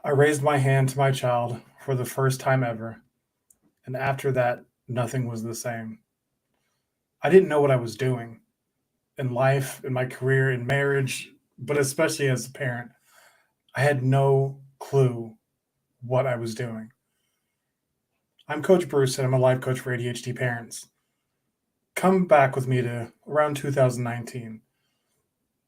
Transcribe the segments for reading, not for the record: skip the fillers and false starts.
I raised my hand to my child for the first time ever, and after that, nothing was the same. I didn't know what I was doing in life, in my career, in marriage, but especially as a parent. I had no clue what I was doing. I'm Coach Bruce, and I'm a life coach for ADHD parents. Come back with me to around 2019.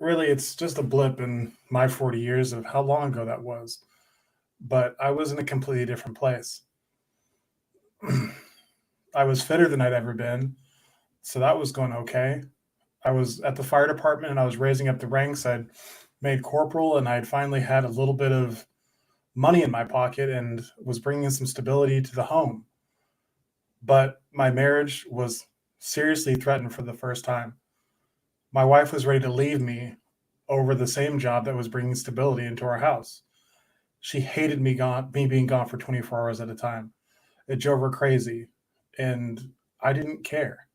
Really, it's just a blip in my 40 years of how long ago that was, but I was in a completely different place. I was fitter than I'd ever been, so that was going okay. I was at the fire department and I was raising up the ranks. I'd made corporal and I'd finally had a little bit of money in my pocket and was bringing some stability to the home. But my marriage was seriously threatened for the first time. My wife was ready to leave me over the same job that was bringing stability into our house. She hated me being gone for 24 hours at a time. It drove her crazy, and I didn't care.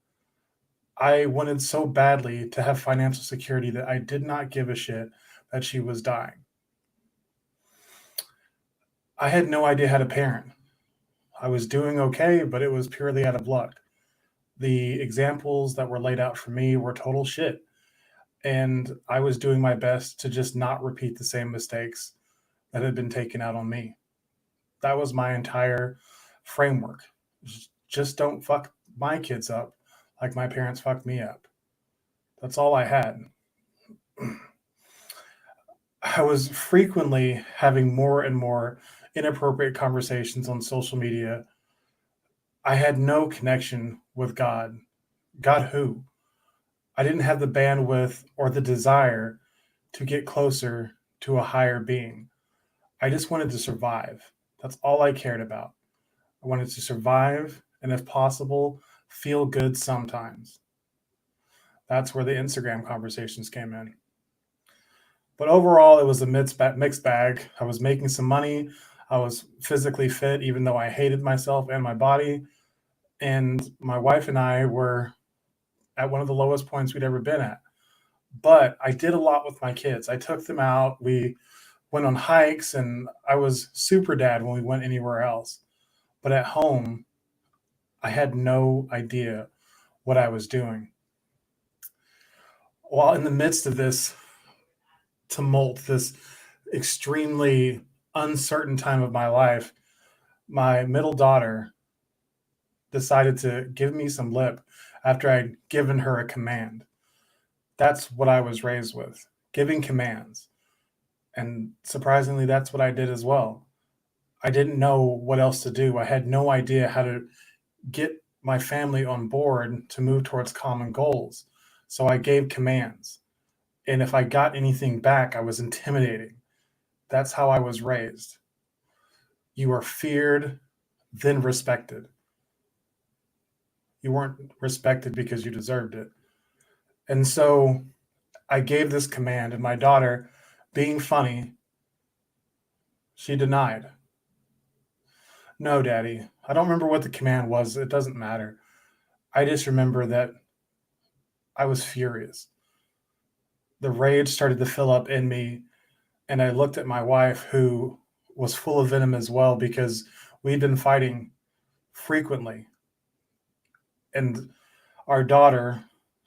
I wanted so badly to have financial security that I did not give a shit that she was dying. I had no idea how to parent. I was doing okay, but it was purely out of luck. The examples that were laid out for me were total shit. And I was doing my best to just not repeat the same mistakes that had been taken out on me. That was my entire framework. Just don't fuck my kids up like my parents fucked me up. That's all I had. I was frequently having more and more inappropriate conversations on social media. I had no connection with God. God who? I didn't have the bandwidth or the desire to get closer to a higher being. I just wanted to survive. That's all I cared about. I wanted to survive and, if possible, feel good sometimes. That's where the Instagram conversations came in. But overall, it was a mixed bag. I was making some money. I was physically fit, even though I hated myself and my body. And my wife and I were at one of the lowest points we'd ever been at. But I did a lot with my kids. I took them out. We went on hikes, and I was super dad when we went anywhere else. But at home, I had no idea what I was doing. While in the midst of this tumult, this extremely uncertain time of my life, my middle daughter decided to give me some lip after I'd given her a command. That's what I was raised with, giving commands. And surprisingly, that's what I did as well. I didn't know what else to do. I had no idea how to get my family on board to move towards common goals. So I gave commands. And if I got anything back, I was intimidating. That's how I was raised. You are feared, then respected. You weren't respected because you deserved it. And so I gave this command, and my daughter, being funny, she denied. No, Daddy, I don't remember what the command was. It doesn't matter. I just remember that I was furious. The rage started to fill up in me, and I looked at my wife, who was full of venom as well because we'd been fighting frequently. And our daughter,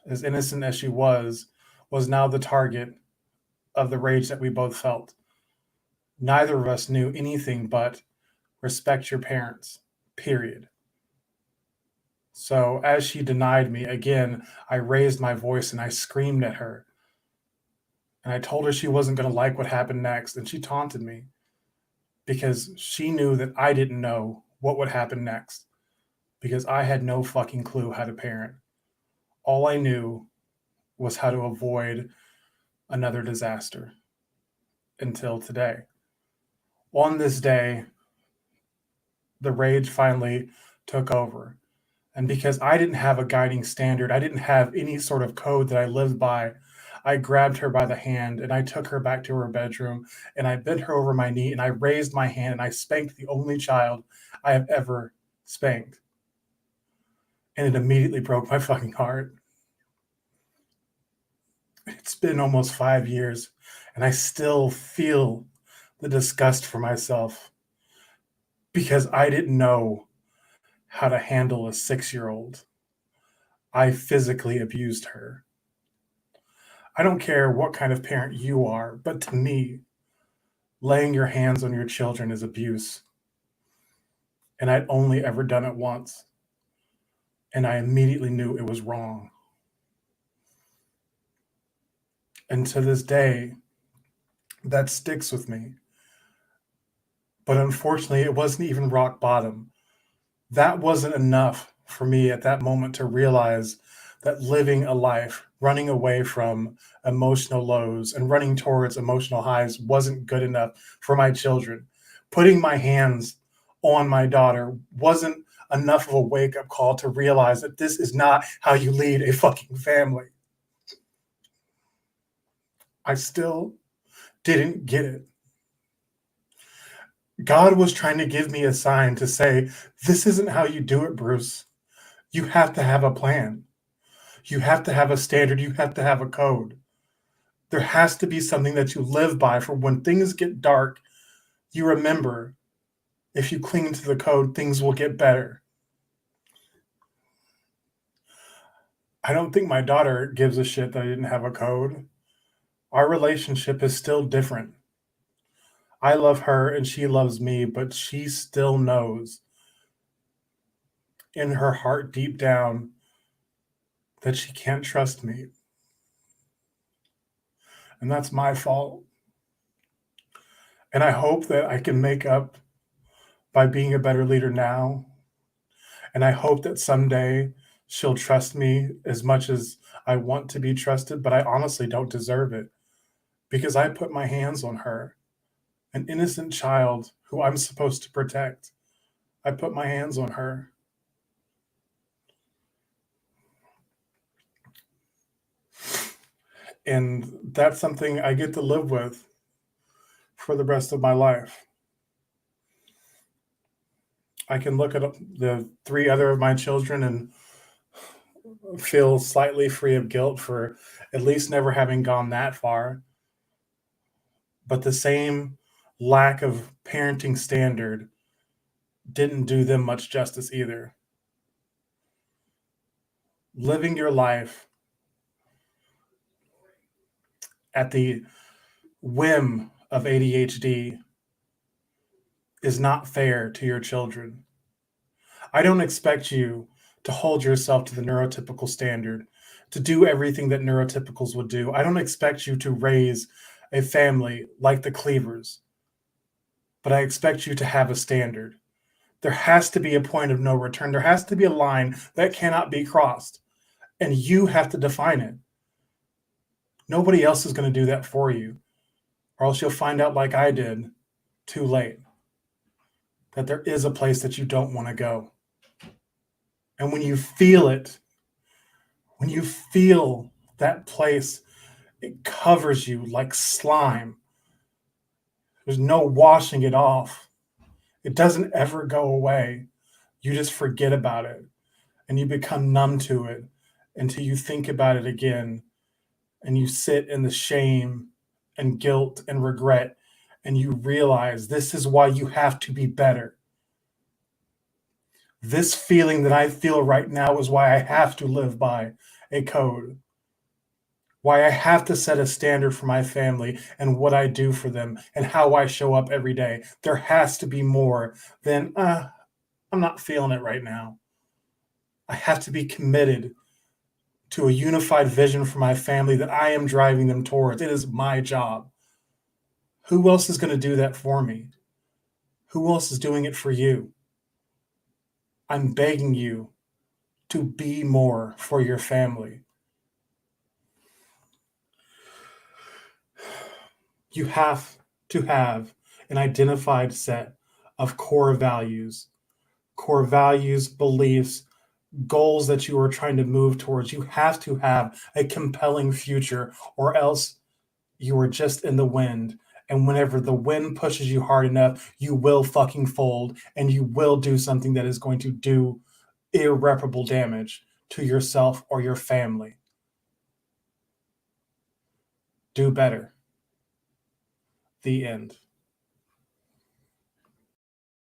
as innocent as she was now the target of the rage that we both felt. Neither of us knew anything but respect your parents, period. So as she denied me, again, I raised my voice and I screamed at her. And I told her she wasn't going to like what happened next. And she taunted me because she knew that I didn't know what would happen next because I had no fucking clue how to parent. All I knew was how to avoid another disaster until today. On this day, the rage finally took over. And because I didn't have a guiding standard, I didn't have any sort of code that I lived by, I grabbed her by the hand and I took her back to her bedroom and I bent her over my knee and I raised my hand and I spanked the only child I have ever spanked. And it immediately broke my fucking heart. It's been almost 5 years and I still feel the disgust for myself because I didn't know how to handle a 6-year-old. I physically abused her. I don't care what kind of parent you are, but to me, laying your hands on your children is abuse. And I'd only ever done it once. And I immediately knew it was wrong. And to this day, that sticks with me. But unfortunately, it wasn't even rock bottom. That wasn't enough for me at that moment to realize that living a life, running away from emotional lows and running towards emotional highs wasn't good enough for my children. Putting my hands on my daughter wasn't enough of a wake up call to realize that this is not how you lead a fucking family. I still didn't get it. God was trying to give me a sign to say, this isn't how you do it, Bruce. You have to have a plan. You have to have a standard. You have to have a code. There has to be something that you live by for when things get dark. You remember, if you cling to the code, things will get better. I don't think my daughter gives a shit that I didn't have a code. Our relationship is still different. I love her and she loves me, but she still knows in her heart deep down that she can't trust me. And that's my fault. And I hope that I can make up by being a better leader now. And I hope that someday she'll trust me as much as I want to be trusted, but I honestly don't deserve it because I put my hands on her, an innocent child who I'm supposed to protect. I put my hands on her. And that's something I get to live with for the rest of my life. I can look at the 3 other of my children and feel slightly free of guilt for at least never having gone that far. But the same lack of parenting standard didn't do them much justice either. Living your life at the whim of ADHD is not fair to your children. I don't expect you to hold yourself to the neurotypical standard, to do everything that neurotypicals would do. I don't expect you to raise a family like the Cleavers, but I expect you to have a standard. There has to be a point of no return. There has to be a line that cannot be crossed, and you have to define it. Nobody else is going to do that for you, or else you'll find out, like I did, too late, that there is a place that you don't want to go. And when you feel it, when you feel that place, it covers you like slime. There's no washing it off. It doesn't ever go away. You just forget about it and you become numb to it until you think about it again and you sit in the shame and guilt and regret and you realize this is why you have to be better. This feeling that I feel right now is why I have to live by a code, why I have to set a standard for my family and what I do for them and how I show up every day. There has to be more than, I'm not feeling it right now. I have to be committed to a unified vision for my family that I am driving them towards. It is my job. Who else is going to do that for me? Who else is doing it for you? I'm begging you to be more for your family. You have to have an identified set of core values, beliefs, goals that you are trying to move towards. You have to have a compelling future, or else you are just in the wind. And whenever the wind pushes you hard enough, you will fucking fold and you will do something that is going to do irreparable damage to yourself or your family. Do better. The end.